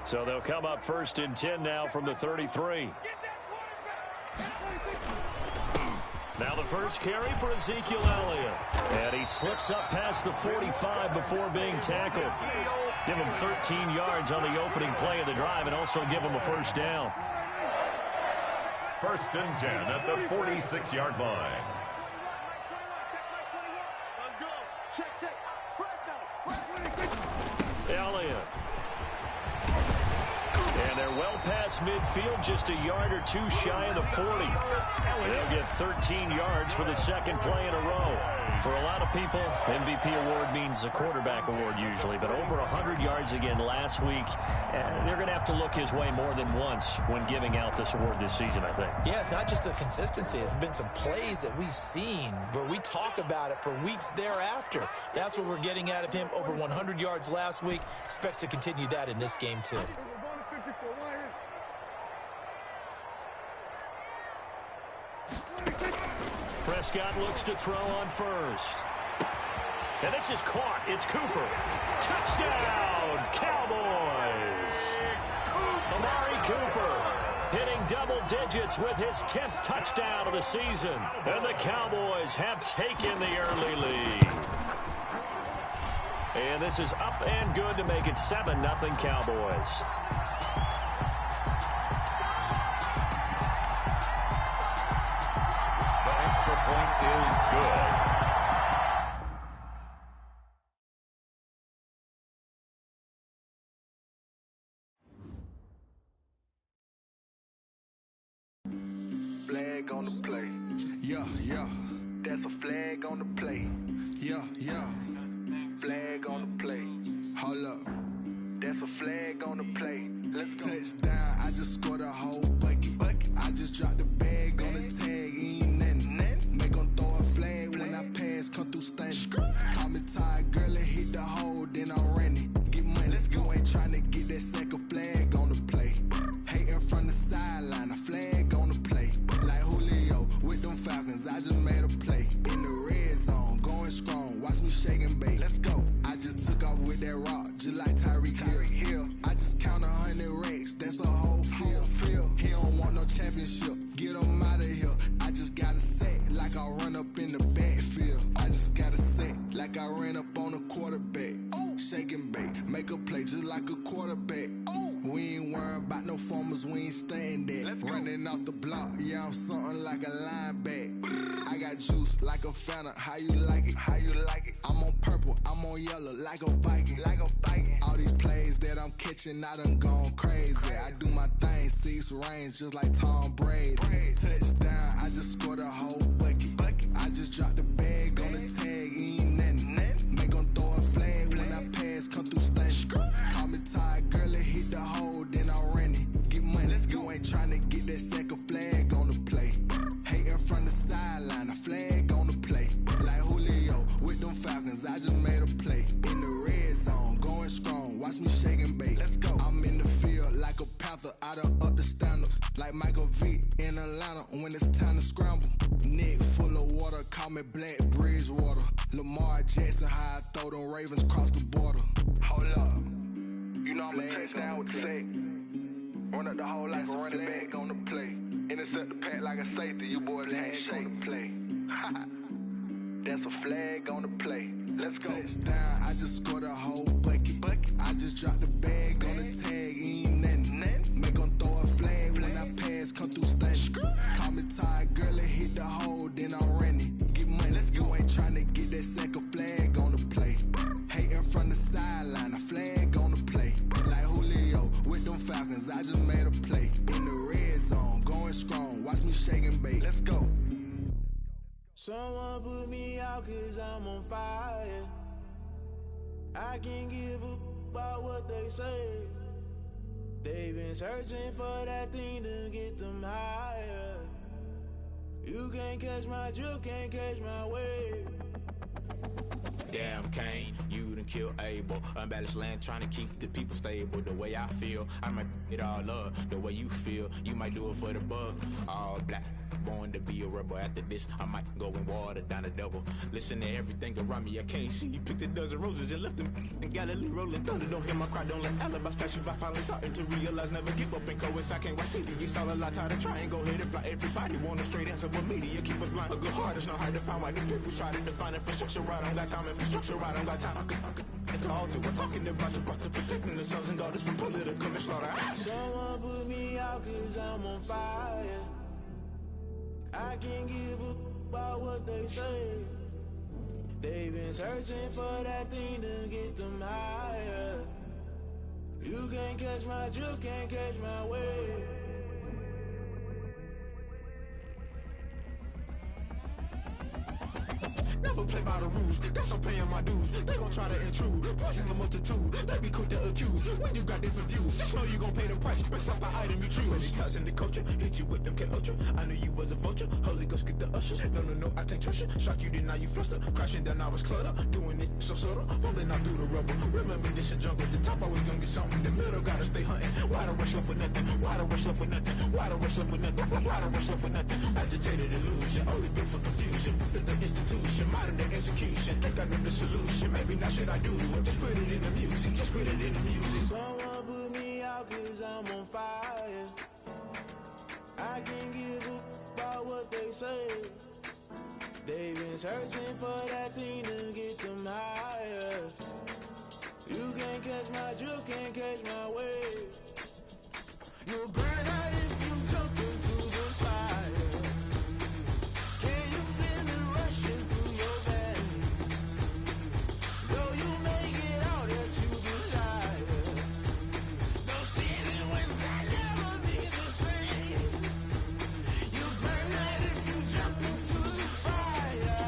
So they'll come up first and 10 now from the 33. Now the first carry for Ezekiel Elliott. And he slips up past the 45 before being tackled. Give him 13 yards on the opening play of the drive and also give him a first down. 1st and 10 at the 46-yard line. Elliott. And they're well past midfield, just a yard or two shy of the 40. They'll get 13 yards for the second play in a row. For a lot of people, MVP award means a quarterback award usually, but over 100 yards again last week. They're going to have to look his way more than once when giving out this award this season, I think. Yeah, it's not just the consistency. It's been some plays that we've seen where we talk about it for weeks thereafter. That's what we're getting out of him. Over 100 yards last week. Expects to continue that in this game, too. Prescott looks to throw on first. And this is caught. It's Cooper. Touchdown, Cowboys. Amari Cooper hitting double digits with his 10th touchdown of the season. And the Cowboys have taken the early lead. And this is up and good to make it 7-0 Cowboys. Point is good. Flag on the play. Yeah, yeah. That's a flag on the play. Yeah, yeah. Flag on the play. Hold up. That's a flag on the play. Let's go. Touchdown. I just scored a whole bucket. I just dropped the bag on the tag. Ain't nothing. Make them throw a flag when I pass. Come through stunning. Call me tired, girl. It hit the hole. Then I'm running. Get money. You ain't trying to get that second flag on the play. Hating from the sideline. A flag on the play. Like Julio with them Falcons. I just made a play. In the red zone. Going strong. Watch me shake and bake. Let's go. I just took off with that rock. Just like Tyreek Hill. I just count 100 racks. That's a whole field. He don't want no championship. Get him out of here. I just got a set like I run up in the backfield. I just got a set like I ran up on a quarterback. Shake and bake. Make a play just like a quarterback. We ain't worrying about no formers, we ain't staying there. Running off the block, yeah, I'm something like a linebacker. I got juice like a Fanta, how you like it? How you like it? I'm on purple, I'm on yellow like a Viking. Like a Viking. All these plays that I'm catching, I done gone crazy. I do my thing, 6 range just like Tom Brady. Touchdown, I just scored a whole bucket. I just dropped the bag on the tag, ain't nothing. Make them throw a flag when I pass, come through stunning. Call me tired, girl, it hit the hole, then I'm running. Get money, you ain't trying to get that second flag on the play. Hating from the sideline, a flag on the play. Like Julio with them Falcons, I just made a play. In the red zone, going strong, watch me shake and bake. Let's go. I'm in the field like a Panther, I done up the standards. Like Michael Vick in Atlanta when it's time to scramble. Neck full of water, call me Black Bridgewater. Lamar Jackson, how I throw them Ravens across the border. Hold up. You know I'm a touchdown with the sack. Run up the whole like a running back on the play. Intercept the pack like a safety. You boys ain't shake the play. That's a flag on the play. Let's go. Touchdown. I just scored a whole bucket. I just dropped the bag on the tag. Ain't nothing. Make them throw a flag when I pass. Come through stunning. Call me tired, girl. It hit the hole. Then I'm running. Get money. You ain't trying to get that second flag on the play. Hating from the sideline. A flag on the play. Like Julio with them Falcons, I just made a play. In the red zone, going strong, watch me shake and bake. Let's go. Someone put me out cause I'm on fire. I can't give a about what they say. They've been searching for that thing to get them higher. You can't catch my drift, can't catch my wave. Damn Kane, you done kill Abel. Unbalanced land trying to keep the people stable. The way I feel, I might it all up. The way you feel, you might do it for the buck. All black, born to be a rebel. After this, I might go and water down the devil. Listen to everything around me, I can't see. You picked a dozen roses and left them in Galilee rolling thunder. Don't hear my cry, don't let alibis pass you by. Finally starting to realize, never give up and coincide. Can't watch TV, it's all a lot. Tired of trying, go ahead and fly. Everybody want a straight answer with media. Keep us blind, a good heart is not hard to find. Why the people try to define infrastructure right? I don't got time, infrastructure right, I don't got time. I could get to altar. We're talking about you, about to protecting the sons and daughters from political manslaughter. Someone put me out cause I'm on fire. I can't give up about what they say. They've been searching for that thing to get them higher. You can't catch my drift, can't catch my wave. Never play by the rules, guess I'm paying my dues. They gon' try to intrude, poison the multitude. They be quick to accuse, when you got different views. Just know you gon' pay the price, based off the item you choose. Many times in the culture, hit you with them K-Ultra. I knew you was a vulture, Holy Ghost get the ushers. No, I can't trust you. Shock you, then now you fluster. Crashing down, I was cluttered. Doing this so subtle, falling out through the rubble. Remember this in jungle, the top I was gonna get something. The middle gotta stay hunting. Why the rush love for nothing? Why the rush love for nothing? Why the rush love for nothing? Why the rush love for nothing? Agitated illusion, only built for confusion. The institution, modern day execution. Think I know the solution. Maybe now should I do it? Just put it in the music. Just put it in the music. Someone put me out cause I'm on fire. I can't give up about what they say. They've been searching for that thing to get them higher. You can't catch my drift, can't catch my wave. You'll burn out if you jump into the fire. Can you feel it rushing through your veins? Though you may get all that you desire, no ceiling when that never be the same. You burn out if you jump into the fire.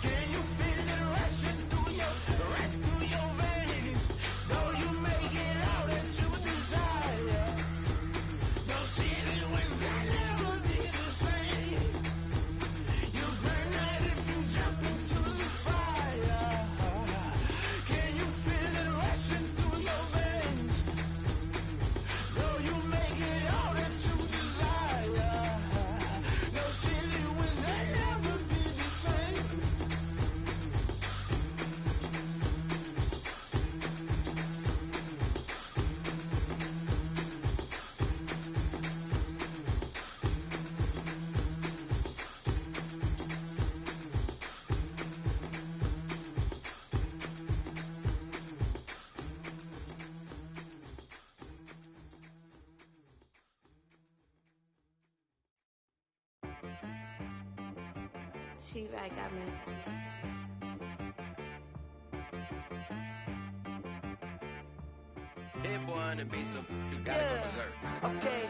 Can you feel it rushing through your veins? Though you may get all that you desire, no ceiling when that never be the same. You burn out if you jump into the fire. Can you feel it rushing through your veins? Though you may get all that you desire, no ceiling when that never be the same. She-Rag got me. Hit boy on the beat, so you gotta go berserk. Okay.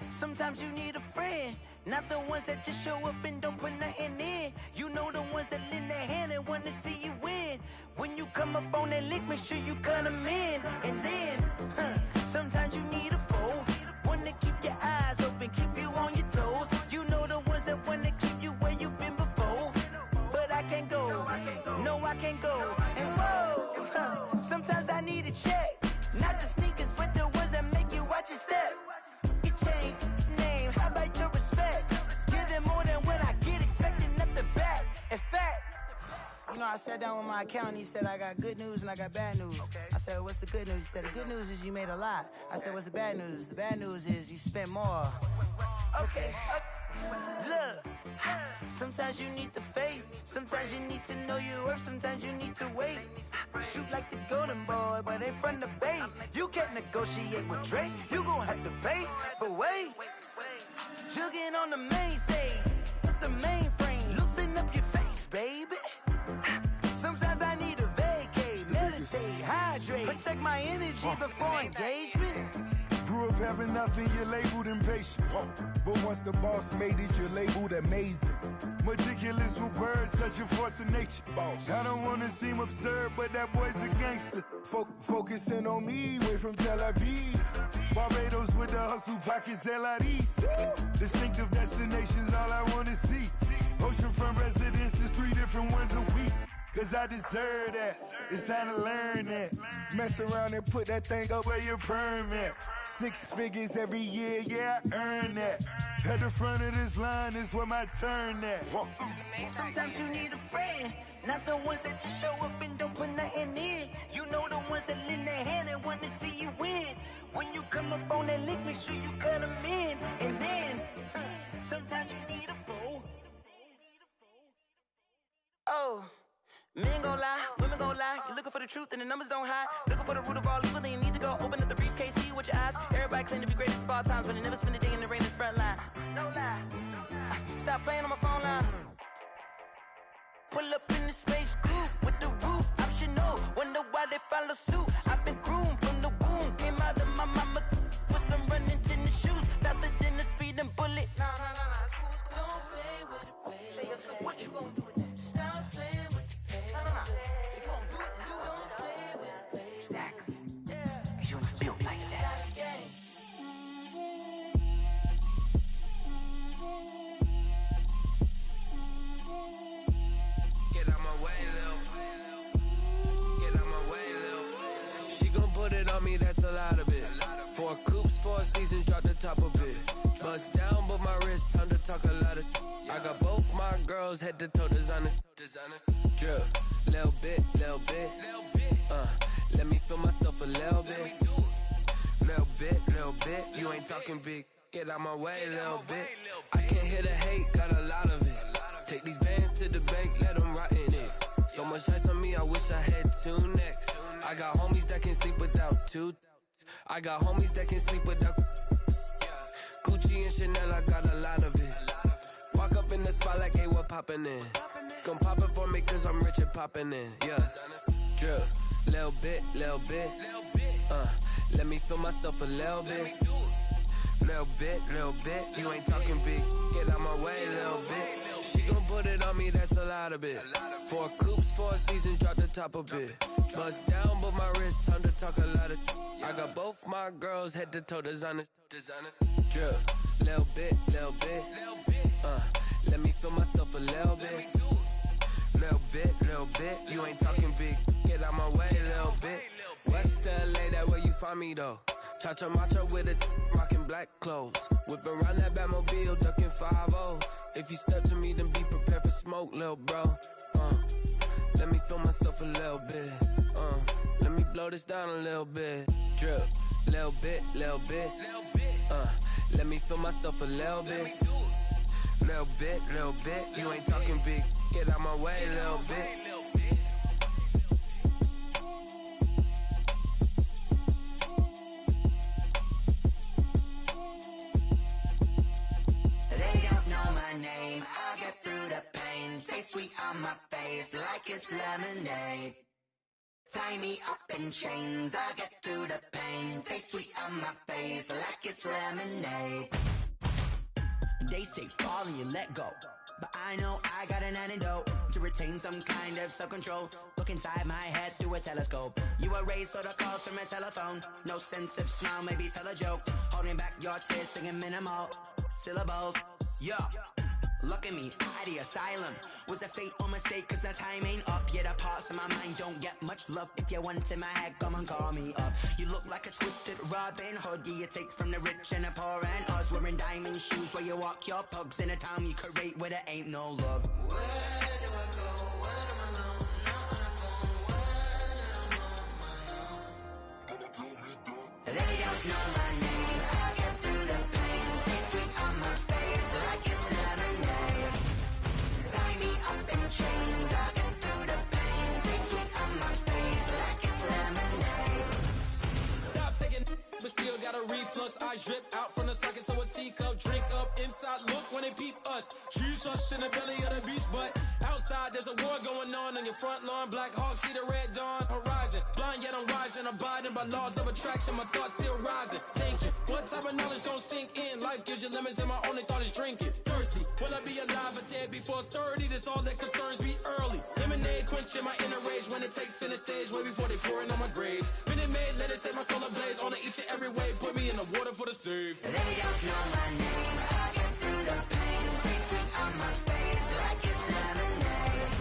Sometimes you need a friend, not the ones that just show up and don't put nothing in. You know the ones that lend their hand and want to see you win. When you come up on that lick, make sure you cut them in. And then, sometimes you need a foe, one to keep your eyes open, keep you on your toes. You know the ones that want to keep you where you've been before. But I can't go, no I can't go. And whoa, sometimes I need a check. Not the sneakers, but the ones that make you watch your step. Your chain, name, how about your respect? Give them more than what I get, expecting nothing back. In fact, you know, I sat down with my accountant, he said, I got good news and I got bad news. I said, what's the good news? He said, the good news is you made a lot. I said, what's the bad news? The bad news is you spent more. Okay. Look, sometimes you need the faith, sometimes you need to know your worth, sometimes you need to wait. Shoot like the golden boy, but ain't from the bay. You can't negotiate with Drake, you gon' have to pay. But wait, jugging on the main stage, with the mainframe, loosen up your face, baby. Sometimes I need a vacate, meditate, hydrate, protect my energy before engagement. Grew up having nothing, you're labeled impatient. But once the boss made it, you're labeled amazing. Meticulous with words, such a force of nature. I don't wanna seem absurd, but that boy's a gangster. Focusing on me, way from Tel Aviv. Barbados with the hustle pockets, LIDs. Distinctive destinations, all I wanna see. Oceanfront residences, 3 different ones a week. cause I deserve that. It's time to learn that. Mess around and put that thing up where your permit. 6 figures every year, yeah, I earn that. At the front of this line is where my turn at. Sometimes you need a friend, not the ones that just show up and don't put nothing in. You know the ones that lend their hand and want to see you win. When you come up on that lick, make sure you cut them in. And then, sometimes you need a fool. Oh, men gon' lie, women gon' lie. You're looking for the truth and the numbers don't hide. Looking for the root of all evil, then you need to go open up the briefcase, see with your eyes. Everybody claim to be greatest of all times, but they never spend a day in the rain in the front line. No lie. Stop playing on my phone line. Pull up in the space coupe with the roof optional. Wonder why they follow suit. I've been groomed from the womb. Came out of my mama with some running tennis shoes. Faster than the speeding bullet. Nah, it's cool, it's cool. Don't play with it, baby. Say so what you gon' do with it? Stop playing with it, baby. Nah. If you gon' do it, then don't play with it, baby. Exactly. Yeah. You built like that. Get out my way, Lil. Get out my way, Lil. She gon' put it on me, that's a lot of it. 4 coops, 4 seasons, drop the top of it. Bust down, but my wrist, time to talk a lot of. I got both my girls, head to toe designer. Drip, little bit. Let me feel myself a little bit. Little bit. You ain't talking big. Get out my way, little bit. I can't hear the hate, got a lot of it. Take these bands to the bank, let them rot in it. So much ice on me, I wish I had 2 necks. I got homies that can sleep without 2. I got homies that can sleep without Gucci and Chanel, I got a lot of it. Walk up in the spot like, hey, what poppin' in? Gon' pop it for me cause I'm rich and poppin' in, yeah. Drip, little bit. Let me feel myself a little bit. Little bit. You ain't talking big. Get out my way, little bit. She gon' put it on me, that's a lot of it. 4 coops, 4 seasons, drop the top of it. Bust down, but my wrist, time to talk a lot of. I got both my girls, head to toe designer. Drip, little bit. Let me feel myself a little bit. Little bit. You ain't talking big. Get out my way, little bit. West LA, that where you find me though. Cha-cha matcha with a rockin' black clothes. Whippin' around that Batmobile, duckin' 5-0. If you step to me, then be prepared for smoke, lil' bro. Let me feel myself a little bit. Let me blow this down a little bit. Drip, little bit. Let me feel myself a little bit. Little bit. You ain't talking big. Get out my way, little bit. Name, I'll get through the pain. Taste sweet on my face like it's lemonade. Tie me up in chains, I'll get through the pain. Taste sweet on my face like it's lemonade. They say fall and you let go, but I know I got an antidote to retain some kind of self-control. Look inside my head through a telescope. You erase all the calls from a telephone. No sense of smile, maybe tell a joke. Holding back your tears, singing minimal syllables. Yeah, look at me, at the asylum. Was a fate or mistake, cause the time ain't up. Yeah, the parts of my mind don't get much love. If you want in my head, come and call me up. You look like a twisted Robin Hood. Yeah, you take from the rich and the poor and us. Wearing diamond shoes where you walk your pugs in a town you create where there ain't no love. Where do I go? Where am I alone? Not on the phone. When I'm on my own. They don't know my name. I get through the pain. Taste sweet on my face like it's lemonade. Tie me up in chains. I get through the pain. Taste sweet on my face like it's lemonade. Stop taking, but still got a reflux. I drip out from the socket to a teacup. Drink up inside. Look when they peep us. Choose us in the belly of the beast, but outside there's a war going on your front lawn. Black Hawk see the red dawn horizon. Blind yet I'm rising, abiding by laws of attraction. My thoughts still rising. Thinking, what type of knowledge gon' sink in? Life gives you limits, and my only thought is drinking. Thirsty, will I be alive or dead before 30? That's all that concerns me early. Lemonade quenching my inner rage when it takes center stage, way before they pour it on my grave. Minute Maid, let it set my soul ablaze on each and every way. Put me in the water for the save. They don't know my name. I get through the pain. Taste sweet on my face like it's lemonade.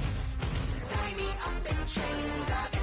Tie me up chains. I